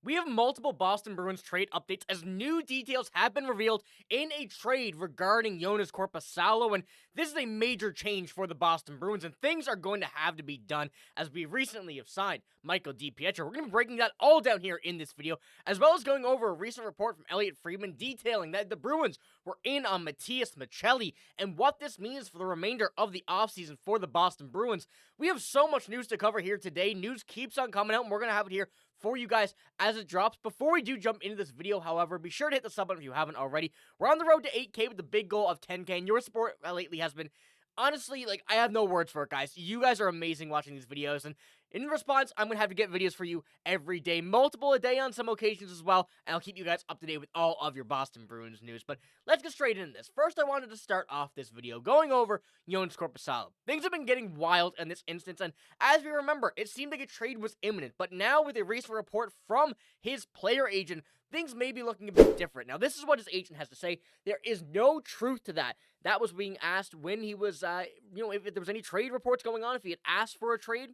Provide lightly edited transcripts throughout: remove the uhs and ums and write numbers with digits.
We have multiple Boston Bruins trade updates as new details have been revealed in a trade regarding Joonas Korpisalo, and this is a major change for the Boston Bruins, and things are going to have to be done as we recently have signed Michael DiPietro. We're going to be breaking that all down here in this video, as well as going over a recent report from Elliotte Friedman detailing that the Bruins were in on Matias Maccelli and what this means for the remainder of the offseason for the Boston Bruins. We have so much news to cover here today. News keeps on coming out, and we're going to have it here for you guys as it drops. Before we do jump into this video, however, be sure to hit the sub button if you haven't already. We're on the road to 8K with the big goal of 10K, and your support lately has been, honestly, like, I have no words for it, guys. You guys are amazing watching these videos, and in response, I'm going to have to get videos for you every day, multiple a day on some occasions as well, and I'll keep you guys up to date with all of your Boston Bruins news. But let's get straight into this. First, I wanted to start off this video going over Joonas Korpisalo. Things have been getting wild in this instance, and as we remember, it seemed like a trade was imminent, but now with a recent report from his player agent, things may be looking a bit different. Now, this is what his agent has to say. There is no truth to that. That was being asked when he was, if there was any trade reports going on, if he had asked for a trade.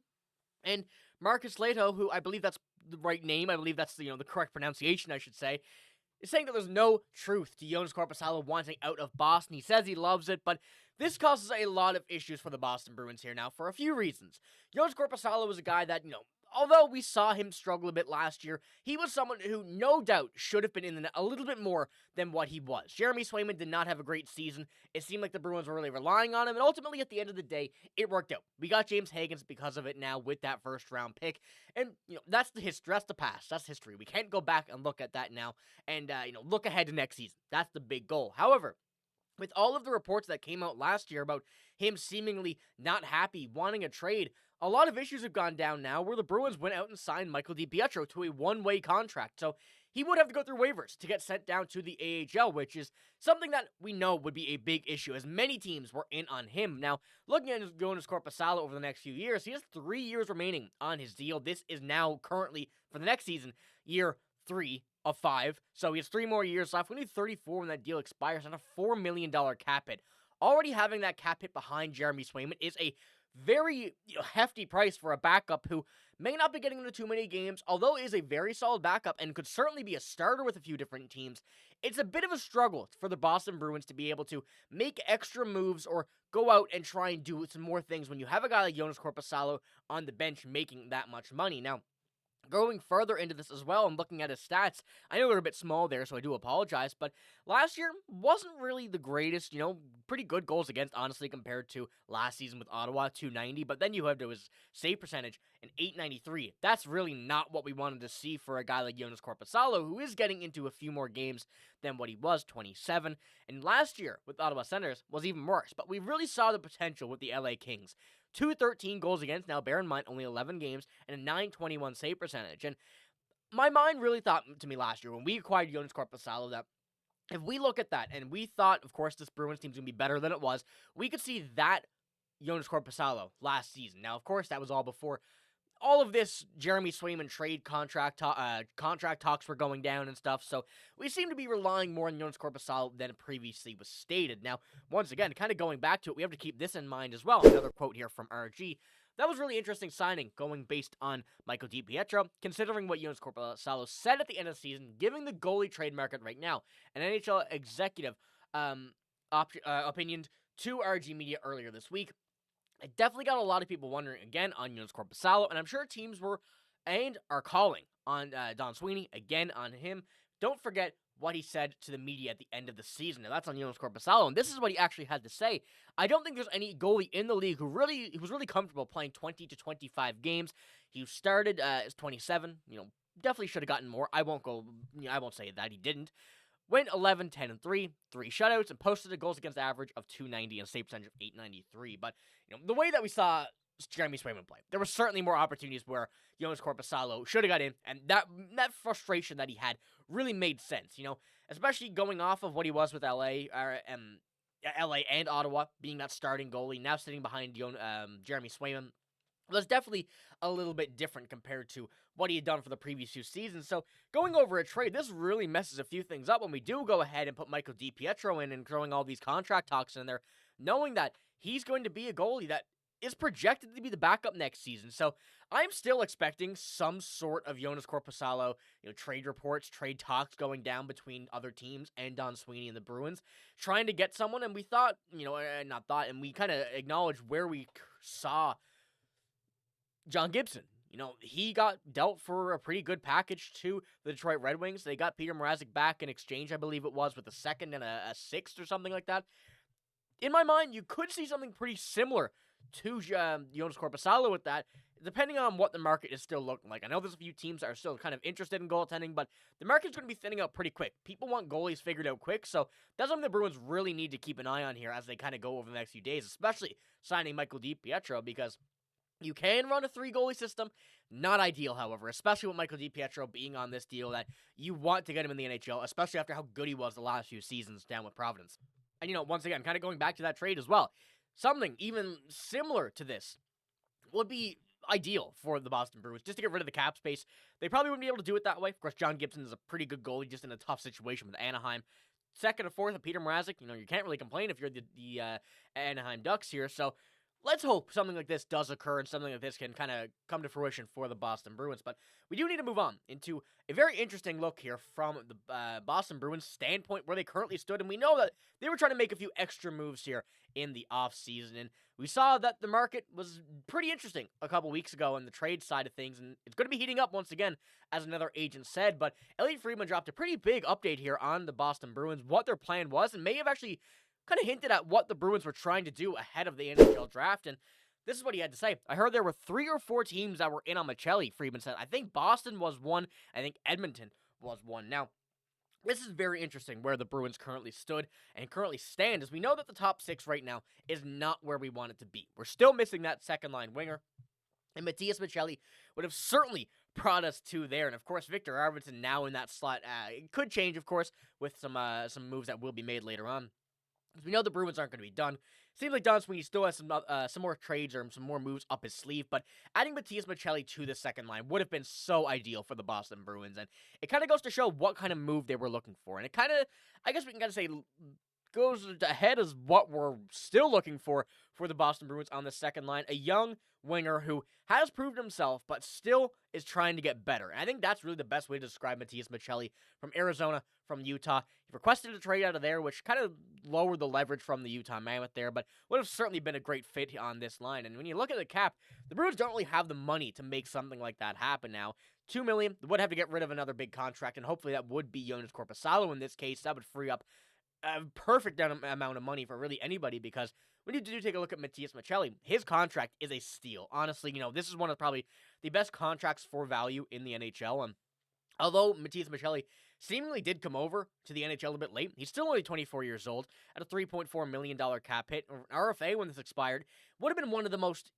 And Marcus Leto, who I believe that's the right name, I believe that's the correct pronunciation, I should say, is saying that there's no truth to Joonas Korpisalo wanting out of Boston. He says he loves it, but this causes a lot of issues for the Boston Bruins here now for a few reasons. Joonas Korpisalo was a guy that, although we saw him struggle a bit last year, he was someone who no doubt should have been in the net a little bit more than what he was. Jeremy Swayman did not have a great season. It seemed like the Bruins were really relying on him, and ultimately at the end of the day, it worked out. We got James Higgins because of it now with that first round pick, and that's the history, that's the past, that's history. We can't go back and look at that now and look ahead to next season. That's the big goal. However, with all of the reports that came out last year about him seemingly not happy, wanting a trade, a lot of issues have gone down now where the Bruins went out and signed Michael DiPietro to a one-way contract. So he would have to go through waivers to get sent down to the AHL, which is something that we know would be a big issue, as many teams were in on him. Now, looking at Joonas Korpisalo over the next few years, he has 3 years remaining on his deal. This is now currently, for the next season, year 3 of 5. So he has 3 more years left. When he's 34 when that deal expires, and a $4 million cap hit. Already having that cap hit behind Jeremy Swayman is a very hefty price for a backup who may not be getting into too many games, although is a very solid backup and could certainly be a starter with a few different teams. It's a bit of a struggle for the Boston Bruins to be able to make extra moves or go out and try and do some more things when you have a guy like Joonas Korpisalo on the bench making that much money. Now, going further into this as well and looking at his stats, I know they're a bit small there, so I do apologize, but last year wasn't really the greatest, pretty good goals against, honestly, compared to last season with Ottawa, 290, but then you have to his save percentage, an 893. That's really not what we wanted to see for a guy like Joonas Korpisalo, who is getting into a few more games than what he was, 27, and last year with Ottawa Senators was even worse, but we really saw the potential with the LA Kings. 213 goals against, now bear in mind, only 11 games, and a 921 save percentage. And my mind really thought to me last year when we acquired Joonas Korpisalo that if we look at that, and we thought, of course, this Bruins team's going to be better than it was, we could see that Joonas Korpisalo last season. Now, of course, that was all before all of this Jeremy Swayman trade contract talks were going down and stuff, so we seem to be relying more on Joonas Korpisalo than previously was stated. Now, once again, kind of going back to it, we have to keep this in mind as well. Another quote here from RG. That was really interesting signing, going based on Michael DiPietro, considering what Joonas Korpisalo said at the end of the season, giving the goalie trade market right now. An NHL executive opinioned to RG Media earlier this week. It definitely got a lot of people wondering again on Joonas Korpisalo, and I'm sure teams were and are calling on Don Sweeney, again on him. Don't forget what he said to the media at the end of the season. Now, that's on Joonas Korpisalo, and this is what he actually had to say. I don't think there's any goalie in the league who was really comfortable playing 20 to 25 games. He started as 27, definitely should have gotten more. I won't say that he didn't. Went 11, 10, and 3, 3 shutouts, and posted a goals against average of 290 and a save percentage of 893. But, the way that we saw Jeremy Swayman play, there were certainly more opportunities where Joonas Korpisalo should have got in, and that frustration that he had really made sense, especially going off of what he was with LA and Ottawa, being that starting goalie, now sitting behind Jeremy Swayman. Was definitely a little bit different compared to what he had done for the previous 2 seasons. So going over a trade, this really messes a few things up when we do go ahead and put Michael DiPietro in and throwing all these contract talks in there, knowing that he's going to be a goalie that is projected to be the backup next season. So I'm still expecting some sort of Joonas Korpisalo, trade reports, trade talks going down between other teams and Don Sweeney and the Bruins, trying to get someone. And we thought, not thought, and we kind of acknowledged where we saw John Gibson. He got dealt for a pretty good package to the Detroit Red Wings. They got Peter Mrazek back in exchange, I believe it was, with a second and a sixth or something like that. In my mind, you could see something pretty similar to Joonas Korpisalo with that, depending on what the market is still looking like. I know there's a few teams that are still kind of interested in goaltending, but the market's going to be thinning out pretty quick. People want goalies figured out quick, so that's something the Bruins really need to keep an eye on here as they kind of go over the next few days, especially signing Michael DiPietro, because you can run a 3-goalie system. Not ideal, however, especially with Michael DiPietro being on this deal that you want to get him in the NHL, especially after how good he was the last few seasons down with Providence. And, once again, kind of going back to that trade as well, something even similar to this would be ideal for the Boston Bruins, just to get rid of the cap space. They probably wouldn't be able to do it that way. Of course, John Gibson is a pretty good goalie, just in a tough situation with Anaheim. Second or fourth of Peter Mrazek, you can't really complain if you're the Anaheim Ducks here, so let's hope something like this does occur and something like this can kind of come to fruition for the Boston Bruins. But we do need to move on into a very interesting look here from the Boston Bruins standpoint, where they currently stood. And we know that they were trying to make a few extra moves here in the offseason. And we saw that the market was pretty interesting a couple weeks ago on the trade side of things. And it's going to be heating up once again, as another agent said. But Elliotte Friedman dropped a pretty big update here on the Boston Bruins, what their plan was, and may have actually kind of hinted at what the Bruins were trying to do ahead of the NHL draft, and this is what he had to say. I heard there were 3 or 4 teams that were in on Maccelli, Friedman said. I think Boston was one. I think Edmonton was one. Now, this is very interesting where the Bruins currently stood and currently stand, as we know that the top 6 right now is not where we want it to be. We're still missing that second-line winger, and Matias Maccelli would have certainly brought us to there. And, of course, Victor Arvidsson now in that slot. It could change, of course, with some moves that will be made later on. We know the Bruins aren't going to be done. Seems like Don Sweeney still has some more trades or some more moves up his sleeve, but adding Matias Maccelli to the second line would have been so ideal for the Boston Bruins, and it kind of goes to show what kind of move they were looking for. And it kind of, I guess we can kind of say, goes ahead as what we're still looking for the Boston Bruins on the second line. A young winger who has proved himself, but still is trying to get better. And I think that's really the best way to describe Matias Maccelli from Arizona, from Utah. He requested a trade out of there, which kind of lowered the leverage from the Utah Mammoth there, but would have certainly been a great fit on this line. And when you look at the cap, the Bruins don't really have the money to make something like that happen now. $2 million, they would have to get rid of another big contract, and hopefully that would be Joonas Korpisalo in this case. That would free up a perfect amount of money for really anybody, because when you do take a look at Matias Maccelli, his contract is a steal. Honestly, this is one of probably the best contracts for value in the NHL. And although Matias Maccelli seemingly did come over to the NHL a bit late, he's still only 24 years old at a $3.4 million cap hit. An RFA, when this expired, would have been one of the most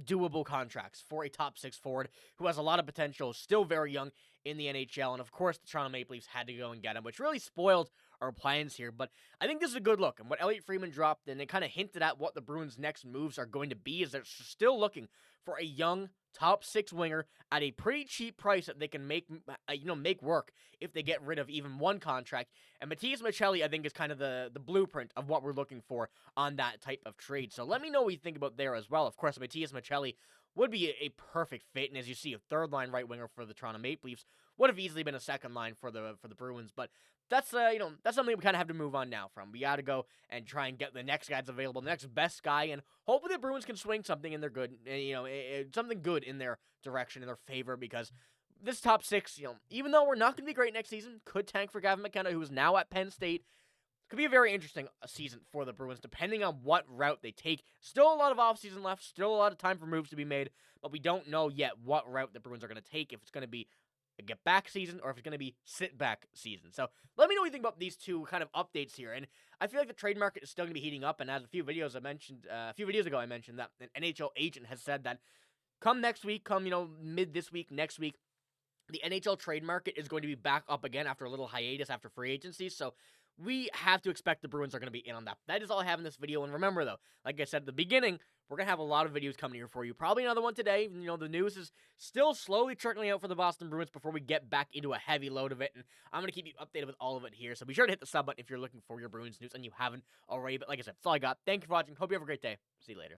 doable contracts for a top 6 forward who has a lot of potential, still very young in the NHL. And of course, the Toronto Maple Leafs had to go and get him, which really spoiled our plans here. But I think this is a good look. And what Elliotte Friedman dropped, and it kind of hinted at what the Bruins' next moves are going to be, is they're still looking for a young top 6 winger at a pretty cheap price that they can make work if they get rid of even one contract. And Matias Maccelli, I think, is kind of the blueprint of what we're looking for on that type of trade. So let me know what you think about there as well. Of course, Matias Maccelli would be a perfect fit, and as you see, a third-line right winger for the Toronto Maple Leafs would have easily been a second line for the Bruins. But that's that's something we kind of have to move on now from. We got to go and try and get the next guys available, the next best guy, and hopefully the Bruins can swing something in their good, something good in their direction, in their favor, because this top 6, even though we're not going to be great next season, could tank for Gavin McKenna, who is now at Penn State. Could be a very interesting season for the Bruins, depending on what route they take. Still a lot of offseason left, still a lot of time for moves to be made, but we don't know yet what route the Bruins are going to take, if it's going to be a get-back season or if it's going to be sit-back season. So let me know what you think about these two kind of updates here. And I feel like the trade market is still going to be heating up, and as a few videos ago, I mentioned that an NHL agent has said that come next week, mid this week, next week, the NHL trade market is going to be back up again after a little hiatus after free agency. So we have to expect the Bruins are going to be in on that. That is all I have in this video. And remember, though, like I said at the beginning, we're going to have a lot of videos coming here for you. Probably another one today. The news is still slowly trickling out for the Boston Bruins before we get back into a heavy load of it. And I'm going to keep you updated with all of it here. So be sure to hit the sub button if you're looking for your Bruins news and you haven't already. But like I said, that's all I got. Thank you for watching. Hope you have a great day. See you later.